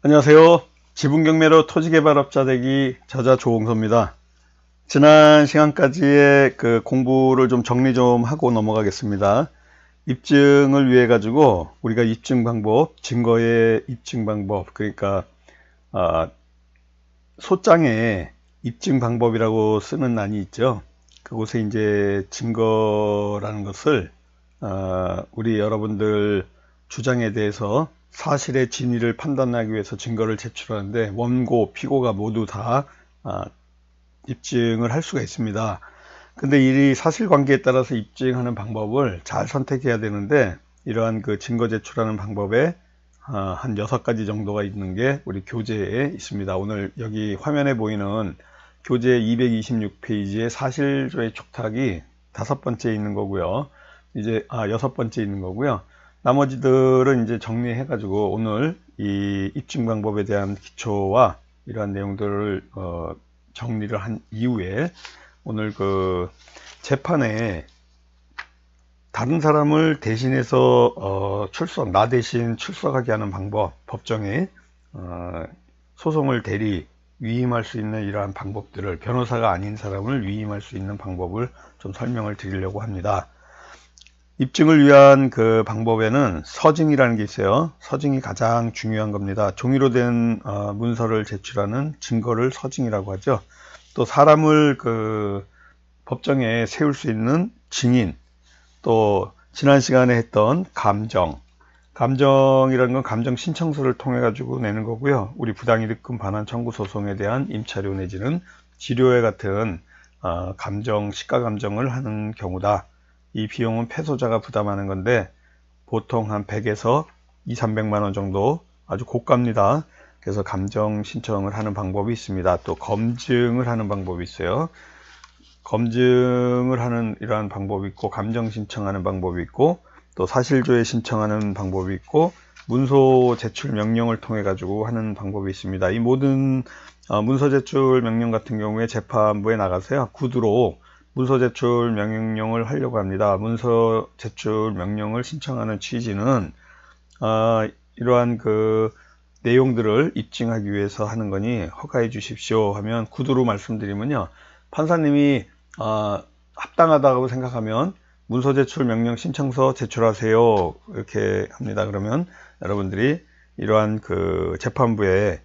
안녕하세요. 지분경매로 토지개발업자 되기 저자 조홍서입니다. 지난 시간까지의 그 공부를 좀 정리 좀 하고 넘어가겠습니다. 입증을 위해 가지고 우리가 입증 방법, 증거의 입증 방법, 그러니까 소장에 입증 방법이라고 쓰는 란이 있죠. 그곳에 이제 증거라는 것을 우리 여러분들 주장에 대해서 사실의 진위를 판단하기 위해서 증거를 제출하는데 원고, 피고가 모두 다 입증을 할 수가 있습니다. 근데 이 사실관계에 따라서 입증하는 방법을 잘 선택해야 되는데, 이러한 그 증거 제출하는 방법에 한 6가지 정도가 있는 게 우리 교재에 있습니다. 오늘 여기 화면에 보이는 교재 226페이지에 사실조의 촉탁이 5번째 있는 거고요. 이제 6번째 있는 거고요. 나머지들은 이제 정리해 가지고 오늘 이 입증 방법에 대한 기초와 이러한 내용들을 정리를 한 이후에 오늘 그 재판에 다른 사람을 대신해서 나 대신 출석하게 하는 방법, 법정에 소송을 대리 위임할 수 있는 이러한 방법들을, 변호사가 아닌 사람을 위임할 수 있는 방법을 좀 설명을 드리려고 합니다. 입증을 위한 그 방법에는 서증이라는 게 있어요. 서증이 가장 중요한 겁니다. 종이로 된 문서를 제출하는 증거를 서증이라고 하죠. 또 사람을 그 법정에 세울 수 있는 증인, 또 지난 시간에 했던 감정이라는 건 감정 신청서를 통해 가지고 내는 거고요. 우리 부당이득금 반환 청구 소송에 대한 임차료 내지는 지료회 같은 시가 감정을 하는 경우다. 이 비용은 패소자가 부담하는 건데 보통 한 100에서 200~300만 원 정도, 아주 고가입니다. 그래서 감정 신청을 하는 방법이 있습니다. 또 검증을 하는 방법이 있어요. 검증을 하는 이러한 방법이 있고, 감정 신청하는 방법이 있고, 또 사실조회 신청하는 방법이 있고, 문서 제출 명령을 통해 가지고 하는 방법이 있습니다. 이 모든 문서 제출 명령 같은 경우에 재판부에 나가서요, 구두로 문서 제출 명령을 하려고 합니다. 문서 제출 명령을 신청하는 취지는 이러한 그 내용들을 입증하기 위해서 하는 거니 허가해 주십시오 하면, 구두로 말씀드리면요, 판사님이 합당하다고 생각하면 문서 제출 명령 신청서 제출하세요 이렇게 합니다. 그러면 여러분들이 이러한 그 재판부에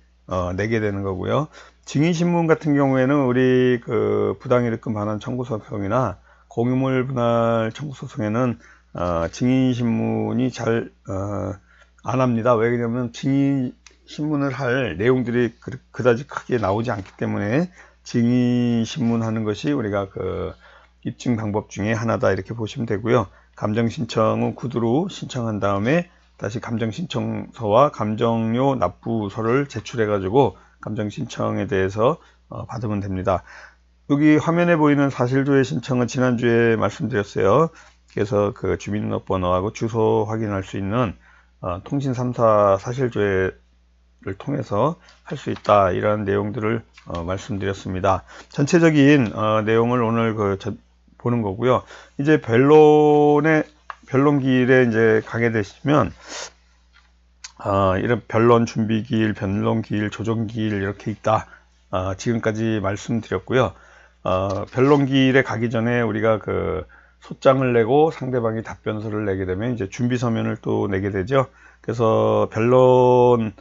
내게 되는 거고요. 증인신문 같은 경우에는 우리 그 부당이득금 반환 청구소송이나 공유물 분할 청구소송에는 증인신문이 잘 안 합니다. 왜 그러냐면 증인신문을 할 내용들이 그다지 크게 나오지 않기 때문에 증인신문 하는 것이 우리가 그 입증 방법 중에 하나다 이렇게 보시면 되고요. 감정신청은 구두로 신청한 다음에 다시 감정신청서와 감정료 납부서를 제출해 가지고 감정신청에 대해서 받으면 됩니다. 여기 화면에 보이는 사실조회 신청은 지난주에 말씀드렸어요. 그래서 그 주민등록번호하고 주소 확인할 수 있는 통신 3사 사실조회를 통해서 할 수 있다, 이런 내용들을 말씀드렸습니다. 전체적인 내용을 오늘 보는 거고요. 이제 변론기일에 이제 가게 되시면 이런 변론 준비기일, 변론기일, 조정기일 이렇게 있다. 지금까지 말씀드렸고요. 변론기일에 가기 전에 우리가 그 소장을 내고 상대방이 답변서를 내게 되면 이제 준비서면을 또 내게 되죠. 그래서 변론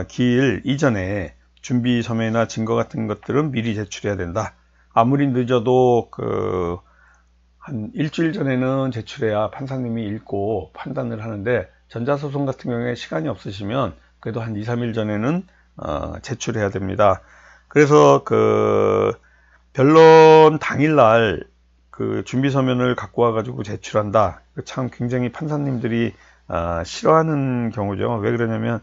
기일 이전에 준비서면이나 증거 같은 것들은 미리 제출해야 된다. 아무리 늦어도 한 일주일 전에는 제출해야 판사님이 읽고 판단을 하는데, 전자소송 같은 경우에 시간이 없으시면 그래도 한 2~3일 전에는 제출해야 됩니다. 그래서 그 변론 당일날 그 준비서면을 갖고 와가지고 제출한다. 참 굉장히 판사님들이 싫어하는 경우죠. 왜 그러냐면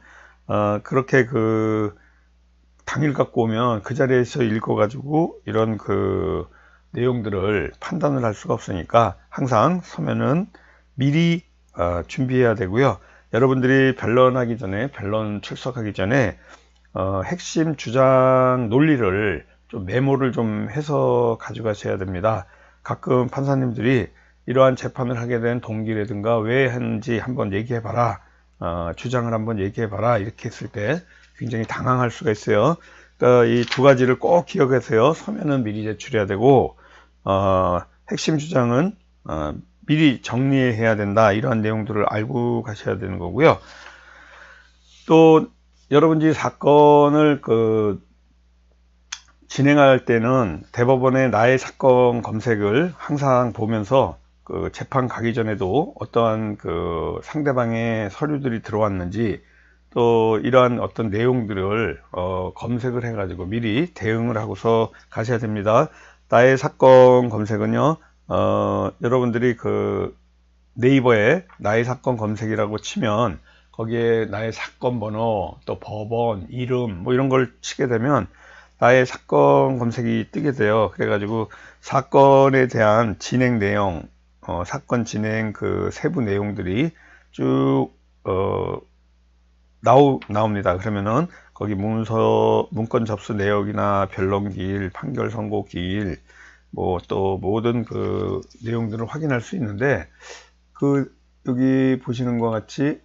그렇게 그 당일 갖고 오면 그 자리에서 읽어가지고 이런 그 내용들을 판단을 할 수가 없으니까 항상 서면은 미리 준비해야 되고요. 여러분들이 변론하기 전에, 변론 출석하기 전에 핵심 주장 논리를 좀 메모를 좀 해서 가져가셔야 됩니다. 가끔 판사님들이 이러한 재판을 하게 된 동기라든가 왜 했는지 한번 얘기해 봐라, 주장을 한번 얘기해 봐라 이렇게 했을 때 굉장히 당황할 수가 있어요. 그러니까 이 두 가지를 꼭 기억하세요. 서면은 미리 제출해야 되고, 핵심 주장은 미리 정리해야 된다. 이러한 내용들을 알고 가셔야 되는 거고요. 또 여러분들이 사건을 진행할 때는 대법원의 나의 사건 검색을 항상 보면서 재판 가기 전에도 어떠한 상대방의 서류들이 들어왔는지, 또 이러한 어떤 내용들을 검색을 해가지고 미리 대응을 하고서 가셔야 됩니다. 나의 사건 검색은요, 여러분들이 네이버에 나의 사건 검색이라고 치면 거기에 나의 사건 번호, 또 법원, 이름 뭐 이런 걸 치게 되면 나의 사건 검색이 뜨게 돼요. 그래가지고 사건에 대한 진행 내용, 사건 진행 세부 내용들이 쭉 나옵니다. 그러면은 거기 문건 접수 내역이나 변론 기일, 판결 선고 기일, 뭐 또 모든 내용들을 확인할 수 있는데, 여기 보시는 것 같이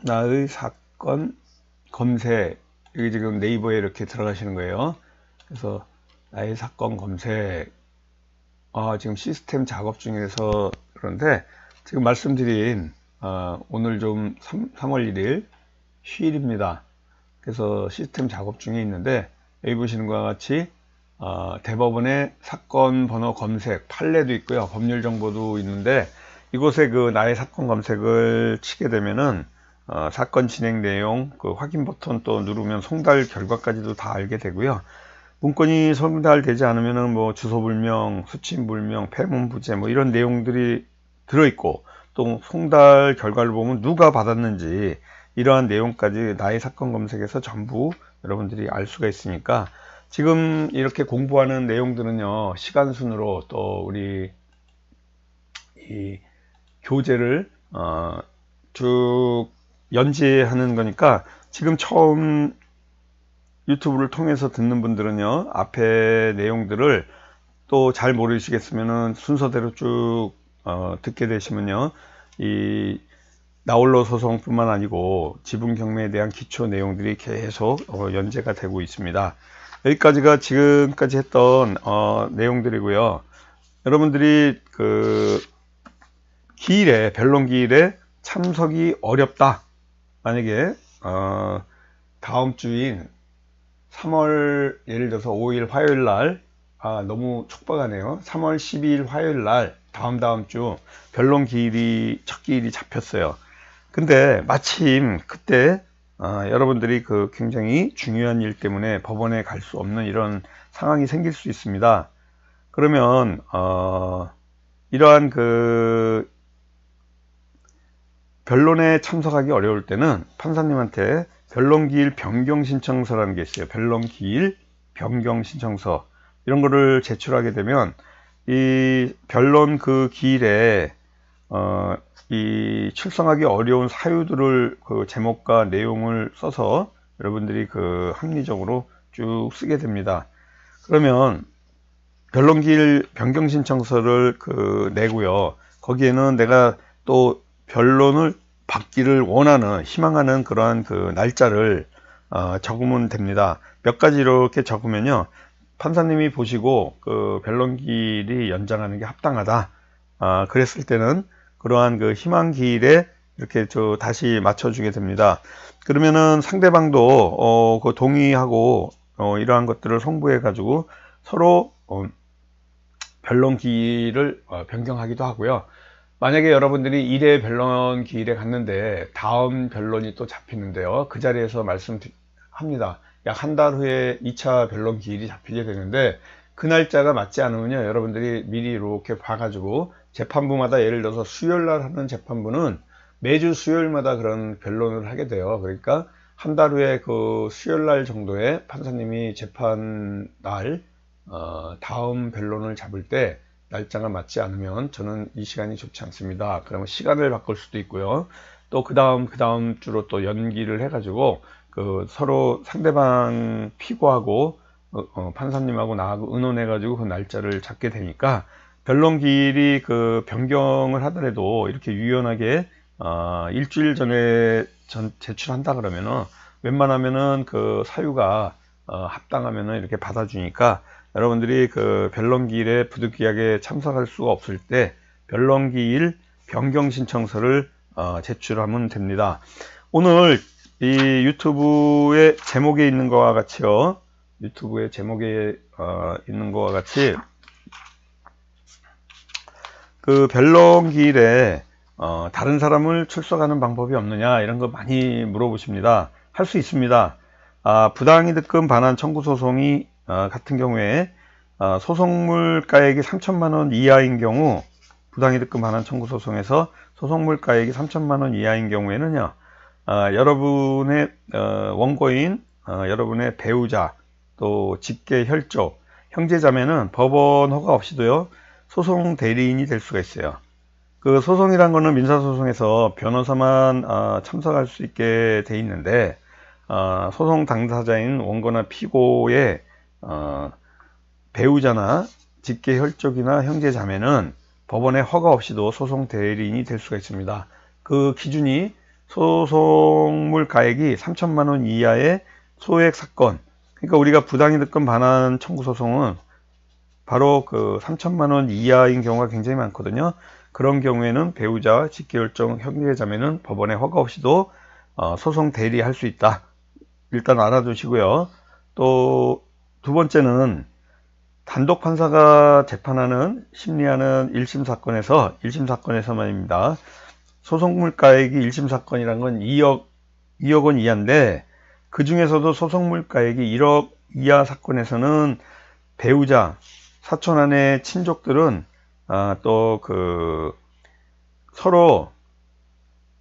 나의 사건 검색, 여기 지금 네이버에 이렇게 들어가시는 거예요. 그래서 나의 사건 검색, 지금 시스템 작업 중에서 그런데 지금 말씀드린 오늘 좀 3월 1일 휴일입니다. 그래서 시스템 작업 중에 있는데, 여기 보시는 것과 같이 대법원의 사건 번호 검색 판례도 있고요, 법률 정보도 있는데, 이곳에 나의 사건 검색을 치게 되면은 사건 진행 내용, 확인 버튼 또 누르면 송달 결과까지도 다 알게 되고요. 문건이 송달되지 않으면은 뭐 주소불명, 수침불명, 폐문부재 뭐 이런 내용들이 들어있고, 또 송달 결과를 보면 누가 받았는지 이러한 내용까지 나의 사건 검색에서 전부 여러분들이 알 수가 있으니까, 지금 이렇게 공부하는 내용들은요, 시간 순으로 또 우리 이 교재를 쭉 연재하는 거니까, 지금 처음 유튜브를 통해서 듣는 분들은요, 앞에 내용들을 또 잘 모르시겠으면은 순서대로 쭉 듣게 되시면요, 이 나홀로 소송뿐만 아니고 지분 경매에 대한 기초 내용들이 계속 연재가 되고 있습니다. 여기까지가 지금까지 했던 내용들이고요. 여러분들이 변론 기일에 참석이 어렵다, 만약에 다음 주인 3월 예를 들어서 5일 화요일 날, 너무 촉박하네요. 3월 12일 화요일 날, 다음 주 변론 기일이 첫 기일이 잡혔어요. 근데 마침 그때 여러분들이 굉장히 중요한 일 때문에 법원에 갈 수 없는 이런 상황이 생길 수 있습니다. 그러면 이러한 변론에 참석하기 어려울 때는 판사님한테 변론기일 변경신청서라는 게 있어요. 변론기일 변경신청서, 이런 거를 제출하게 되면 이 변론 기일에 이 출석하기 어려운 사유들을 제목과 내용을 써서 여러분들이 합리적으로 쭉 쓰게 됩니다. 그러면 변론기일 변경신청서를 내고요, 거기에는 내가 또 변론을 받기를 원하는, 희망하는 그러한 날짜를 적으면 됩니다. 몇 가지 이렇게 적으면요, 판사님이 보시고 변론기일이 연장하는 게 합당하다, 그랬을 때는 그러한 희망 기일에 이렇게 다시 맞춰주게 됩니다. 그러면은 상대방도 동의하고 이러한 것들을 송부해 가지고 서로 변론 기일을 변경하기도 하고요. 만약에 여러분들이 1회 변론 기일에 갔는데 다음 변론이 또 잡히는데요, 그 자리에서 말씀합니다. 약 한 달 후에 2차 변론 기일이 잡히게 되는데, 그 날짜가 맞지 않으면요, 여러분들이 미리 이렇게 봐가지고 재판부마다, 예를 들어서 수요일날 하는 재판부는 매주 수요일마다 그런 변론을 하게 돼요. 그러니까 한 달 후에 수요일날 정도에 판사님이 재판날 다음 변론을 잡을 때 날짜가 맞지 않으면 저는 이 시간이 좋지 않습니다. 그러면 시간을 바꿀 수도 있고요, 또 그 다음 주로 또 연기를 해가지고 서로 상대방 피고하고 판사님하고 나하고 의논해 가지고 그 날짜를 잡게 되니까, 변론기일이 그 변경을 하더라도 이렇게 유연하게 일주일 전에 제출한다 그러면은 웬만하면은 그 사유가 합당하면은 이렇게 받아주니까 여러분들이 그 변론기일에 부득이하게 참석할 수가 없을 때 변론기일 변경 신청서를 제출하면 됩니다. 오늘 이 유튜브의 제목에 있는 것과 같이요. 유튜브의 제목에 있는 것과 같이 그 변론기일에 다른 사람을 출석하는 방법이 없느냐 이런 거 많이 물어보십니다. 할 수 있습니다. 부당이득금 반환 청구 소송이 같은 경우에 소송물가액이 3천만원 이하인 경우 부당이득금 반환 청구 소송에서 소송물가액이 3천만원 이하인 경우에는요, 여러분의 원고인, 여러분의 배우자, 또 직계 혈족, 형제자매는 법원 허가 없이도요 소송 대리인이 될 수가 있어요. 그 소송이란 거는 민사소송에서 변호사만 참석할 수 있게 돼 있는데 소송 당사자인 원고나 피고의 배우자나 직계 혈족이나 형제자매는 법원의 허가 없이도 소송 대리인이 될 수가 있습니다. 그 기준이 소송물 가액이 3천만원 이하의 소액 사건, 그러니까 우리가 부당이득금 반환 청구 소송은 바로 그 3천만원 이하인 경우가 굉장히 많거든요. 그런 경우에는 배우자, 직계혈족, 형제자매는 법원의 허가 없이도 소송 대리할 수 있다. 일단 알아두시고요. 또 두 번째는 단독 판사가 재판하는 심리하는 1심 사건에서만입니다. 소송물가액이 1심 사건이란 건 2억 원 이하인데 그 중에서도 소송물가액이 1억 이하 사건에서는 배우자, 사촌 아내 친족들은 또 그 서로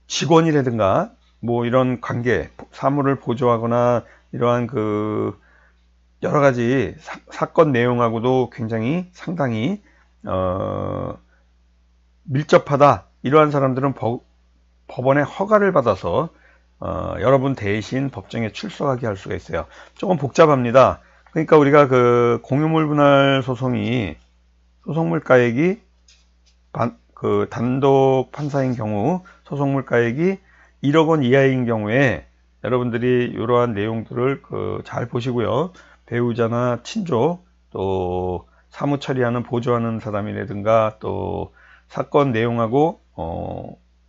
직원이라든가 뭐 이런 관계, 사물을 보조하거나 이러한 그 여러 가지 사건 내용하고도 굉장히 상당히 밀접하다. 이러한 사람들은 법원의 허가를 받아서 여러분 대신 법정에 출석하게 할 수가 있어요. 조금 복잡합니다. 그러니까 우리가 그 공유물 분할 소송이 소송물가액이 그 단독 판사인 경우 소송물가액이 1억 원 이하인 경우에 여러분들이 이러한 내용들을 잘 보시고요. 배우자나 친족, 또 사무 처리하는 보조하는 사람이라든가 또 사건 내용하고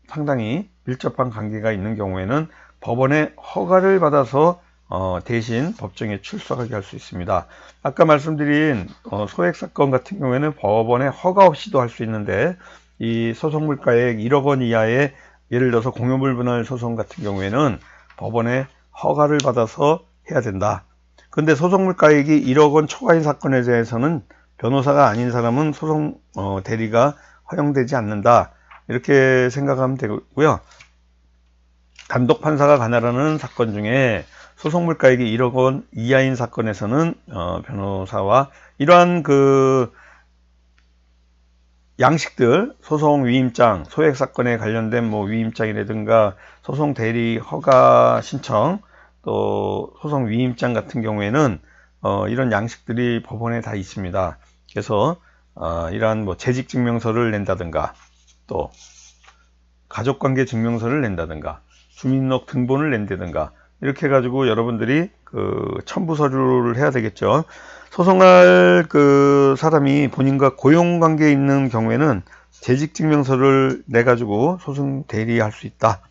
상당히 밀접한 관계가 있는 경우에는 법원의 허가를 받아서 대신 법정에 출석하게 할 수 있습니다. 아까 말씀드린 소액 사건 같은 경우에는 법원의 허가 없이도 할 수 있는데 이 소송물가액 1억 원 이하의 예를 들어서 공유물 분할 소송 같은 경우에는 법원의 허가를 받아서 해야 된다. 근데 소송물가액이 1억 원 초과인 사건에 대해서는 변호사가 아닌 사람은 소송 대리가 허용되지 않는다. 이렇게 생각하면 되고요. 단독 판사가 관할하는 사건 중에 소송물가액이 1억 원 이하인 사건에서는 변호사와 이러한 그 양식들, 소송 위임장, 소액 사건에 관련된 뭐 위임장이라든가 소송 대리 허가 신청, 또 소송 위임장 같은 경우에는 이런 양식들이 법원에 다 있습니다. 그래서 이러한 뭐 재직 증명서를 낸다든가 또 가족관계 증명서를 낸다든가 주민등록 등본을 낸다든가 이렇게 해가지고 여러분들이 그 첨부 서류를 해야 되겠죠. 소송할 그 사람이 본인과 고용관계에 있는 경우에는 재직증명서를 내가지고 소송 대리할 수 있다.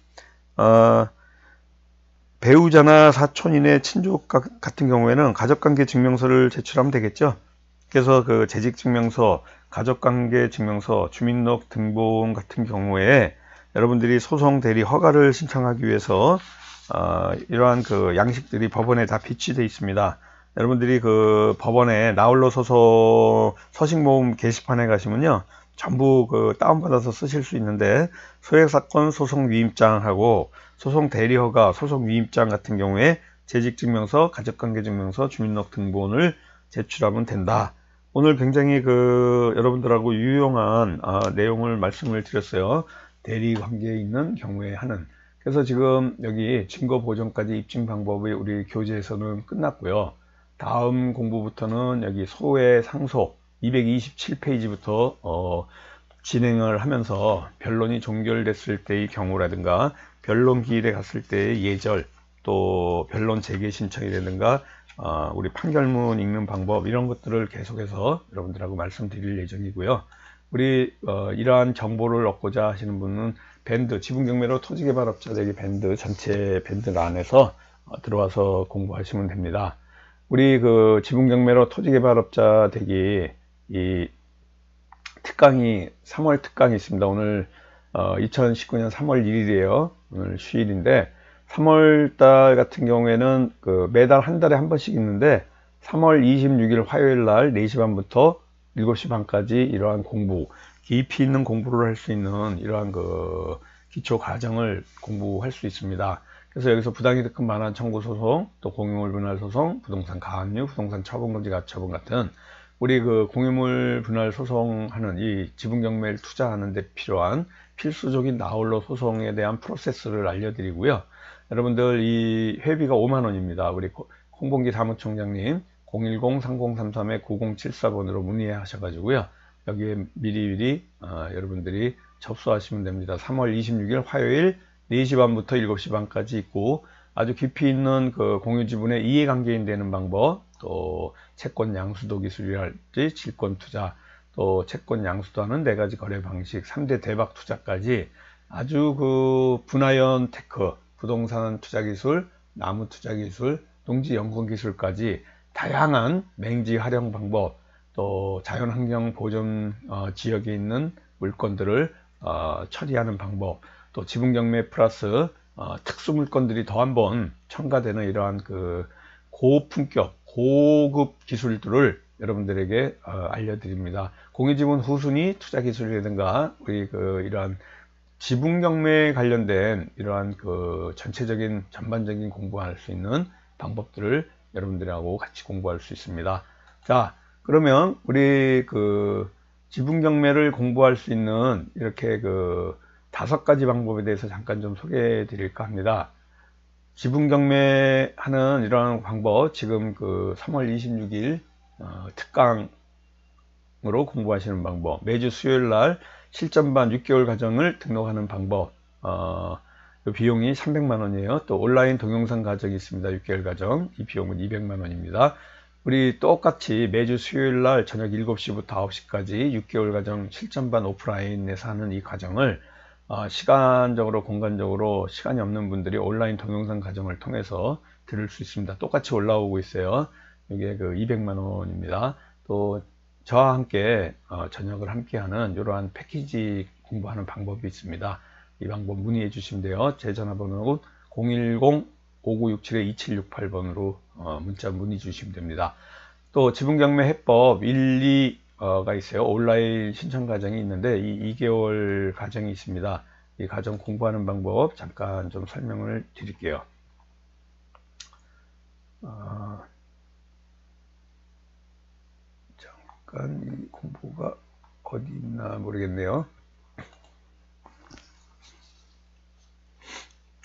배우자나 사촌인의 친족 같은 경우에는 가족관계 증명서를 제출하면 되겠죠. 그래서 그 재직증명서, 가족관계 증명서, 주민등록 등본 같은 경우에 여러분들이 소송 대리 허가를 신청하기 위해서 이러한 그 양식들이 법원에 다 비치되어 있습니다. 여러분들이 그 법원에 나홀로 소송 서식모음 게시판에 가시면요 전부 그 다운받아서 쓰실 수 있는데 소액사건 소송 위임장하고 소송 대리허가, 소송 위임장 같은 경우에 재직증명서, 가족관계증명서, 주민등록 등본을 제출하면 된다. 오늘 굉장히 그 여러분들하고 유용한 내용을 말씀을 드렸어요. 대리관계에 있는 경우에 하는. 그래서 지금 여기 증거보정까지 입증 방법이 우리 교재에서는 끝났고요. 다음 공부부터는 여기 소외 상소, 227페이지부터 진행을 하면서 변론이 종결됐을 때의 경우라든가 변론 기일에 갔을 때의 예절, 또 변론 재개 신청이라든가 우리 판결문 읽는 방법, 이런 것들을 계속해서 여러분들하고 말씀드릴 예정이고요. 우리 이러한 정보를 얻고자 하시는 분은 밴드, 지분경매로 토지개발업자 되기 밴드, 전체 밴드 안에서 들어와서 공부하시면 됩니다. 우리 그 지분경매로 토지개발업자 되기 이 특강이 3월 특강이 있습니다. 오늘 2019년 3월 1일이에요. 오늘 휴일인데 3월달 같은 경우에는 그 매달 한 달에 한 번씩 있는데 3월 26일 화요일 날 4시 반부터 7시 반까지 이러한 공부, 깊이 있는 공부를 할 수 있는 이러한 그 기초 과정을 공부할 수 있습니다. 그래서 여기서 부당이득금 반환 청구 소송, 또 공유물 분할 소송, 부동산 가압류, 부동산 처분금지 가처분 같은 우리 그 공유물 분할 소송하는 이 지분경매를 투자하는 데 필요한 필수적인 나홀로 소송에 대한 프로세스를 알려드리고요. 여러분들 이 회비가 5만원입니다. 우리 홍봉기 사무총장님 010-3033-9074번으로 문의하셔가지고요. 여기에 미리미리 여러분들이 접수하시면 됩니다. 3월 26일 화요일 4시 반부터 7시 반까지 있고, 아주 깊이 있는 그 공유지분의 이해관계인 되는 방법, 또 채권 양수도 기술이랄지 질권 투자, 또 채권 양수도하는 4가지 거래 방식, 3대 대박 투자까지 아주 그 분화연 테크, 부동산 투자 기술, 나무 투자 기술, 농지 연금 기술까지 다양한 맹지 활용 방법, 또 자연환경 보존 지역에 있는 물건들을 처리하는 방법, 또 지분경매 플러스 특수 물건들이 더 한번 첨가되는 이러한 그 고품격, 고급 기술들을 여러분들에게 알려드립니다. 공유지분 후순위 투자 기술이라든가 우리 그 이러한 지분경매에 관련된 이러한 그 전체적인 전반적인 공부할 수 있는 방법들을 여러분들하고 같이 공부할 수 있습니다. 자, 그러면 우리 그 지분경매를 공부할 수 있는 이렇게 그 5가지 방법에 대해서 잠깐 좀 소개해 드릴까 합니다. 지분경매 하는 이러한 방법, 지금 그 3월 26일 특강으로 공부하시는 방법, 매주 수요일 날 실전반 6개월 과정을 등록하는 방법, 비용이 300만원이에요. 또 온라인 동영상 과정이 있습니다. 6개월 과정, 이 비용은 200만원입니다. 우리 똑같이 매주 수요일 날 저녁 7시부터 9시까지 6개월 과정 실전반 오프라인에서 하는 이 과정을 시간적으로 공간적으로 시간이 없는 분들이 온라인 동영상 과정을 통해서 들을 수 있습니다. 똑같이 올라오고 있어요. 이게 그 200만원입니다. 또 저와 함께 저녁을 함께하는 이러한 패키지 공부하는 방법이 있습니다. 이 방법 문의해 주시면 돼요. 제 전화번호는 010-5967-2768번으로 문자 문의 주시면 됩니다. 또 지분경매 해법 1, 2가 있어요. 온라인 신청 과정이 있는데 이 2개월 과정이 있습니다. 이 과정 공부하는 방법 잠깐 좀 설명을 드릴게요. 잠깐 이 공부가 어디 있나 모르겠네요.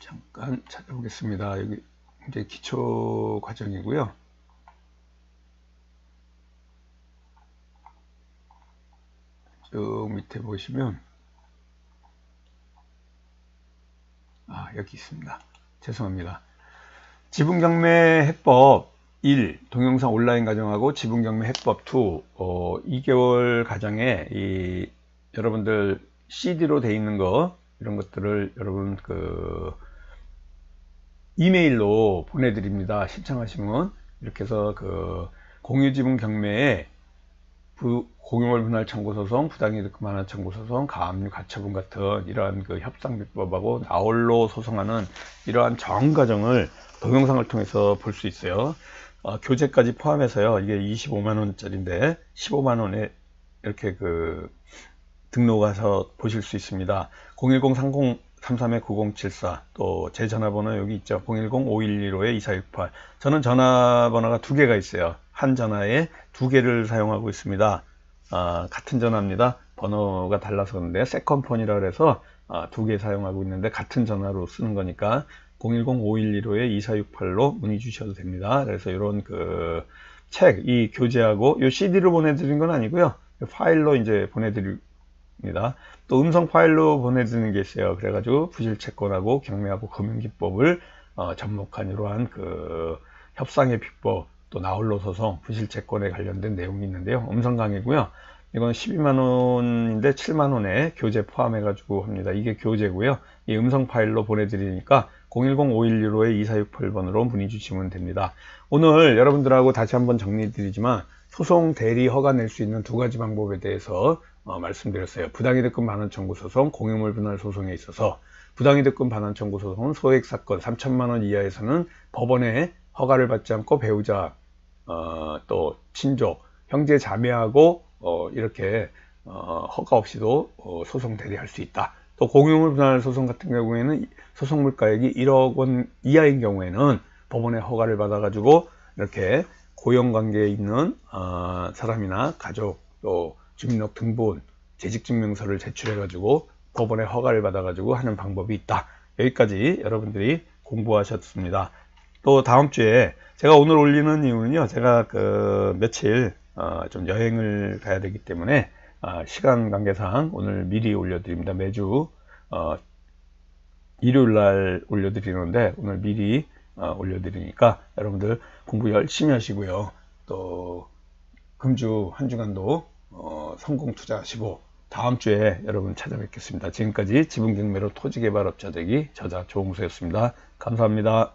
잠깐 찾아보겠습니다. 여기 이제 기초 과정이고요. 쭉 밑에 보시면 여기 있습니다. 죄송합니다. 지분경매 해법 1 동영상 온라인 과정하고 지분경매 해법 2 2개월 과정에 이 여러분들 CD로 돼 있는 거 이런 것들을 여러분 그 이메일로 보내드립니다. 신청하시면 이렇게 해서 그 공유지분 경매에 공유물 분할 청구 소송, 부당이득금 반환 청구 소송, 가압류 가처분 같은 이러한 그 협상 비법하고 나홀로 소송하는 이러한 전 과정을 동영상을 통해서 볼 수 있어요. 교재까지 포함해서요. 이게 25만원짜리인데 15만원에 이렇게 그 등록해서 보실 수 있습니다. 010-3033-9074 또 제 전화번호 여기 있죠. 010-5115-2468 저는 전화번호가 2개가 있어요. 한 전화에 2개를 사용하고 있습니다. 같은 전화입니다. 번호가 달라서 그런데 세컨폰이라 그래서 2개 사용하고 있는데 같은 전화로 쓰는 거니까 010-5115-2468로 문의 주셔도 됩니다. 그래서 이런 그 책, 이 교재하고 이 CD로 보내드린 건 아니고요. 파일로 이제 보내드립니다. 또 음성 파일로 보내드리는 게 있어요. 그래가지고 부실채권하고 경매하고 금융기법을 접목한 이러한 그 협상의 비법, 또 나홀로 소송, 부실채권에 관련된 내용이 있는데요. 음성 강의고요. 이건 12만원인데 7만원에 교재 포함해가지고 합니다. 이게 교재고요. 이 음성 파일로 보내드리니까 010-5115-2468번으로 문의 주시면 됩니다. 오늘 여러분들하고 다시 한번 정리해드리지만 소송 대리 허가 낼 수 있는 두 가지 방법에 대해서 말씀드렸어요. 부당이득금 반환 청구 소송, 공유물 분할 소송에 있어서 부당이득금 반환 청구 소송은 소액 사건 3천만원 이하에서는 법원의 허가를 받지 않고 배우자, 또 친족, 형제 자매하고 이렇게 허가 없이도 소송 대리할 수 있다. 또 공유물 분할 소송 같은 경우에는 소송 물가액이 1억 원 이하인 경우에는 법원의 허가를 받아 가지고 이렇게 고용관계에 있는 사람이나 가족, 또 주민등록 등본, 재직증명서를 제출해 가지고 법원의 허가를 받아 가지고 하는 방법이 있다. 여기까지 여러분들이 공부하셨습니다. 또 다음 주에 제가 오늘 올리는 이유는요, 제가 그 며칠 좀 여행을 가야 되기 때문에 시간 관계상 오늘 미리 올려드립니다. 매주 일요일날 올려드리는데 오늘 미리 올려드리니까 여러분들 공부 열심히 하시고요. 또 금주 한 주간도 성공 투자하시고 다음 주에 여러분 찾아뵙겠습니다. 지금까지 지분경매로 토지개발업자 되기 저자 조홍수였습니다. 감사합니다.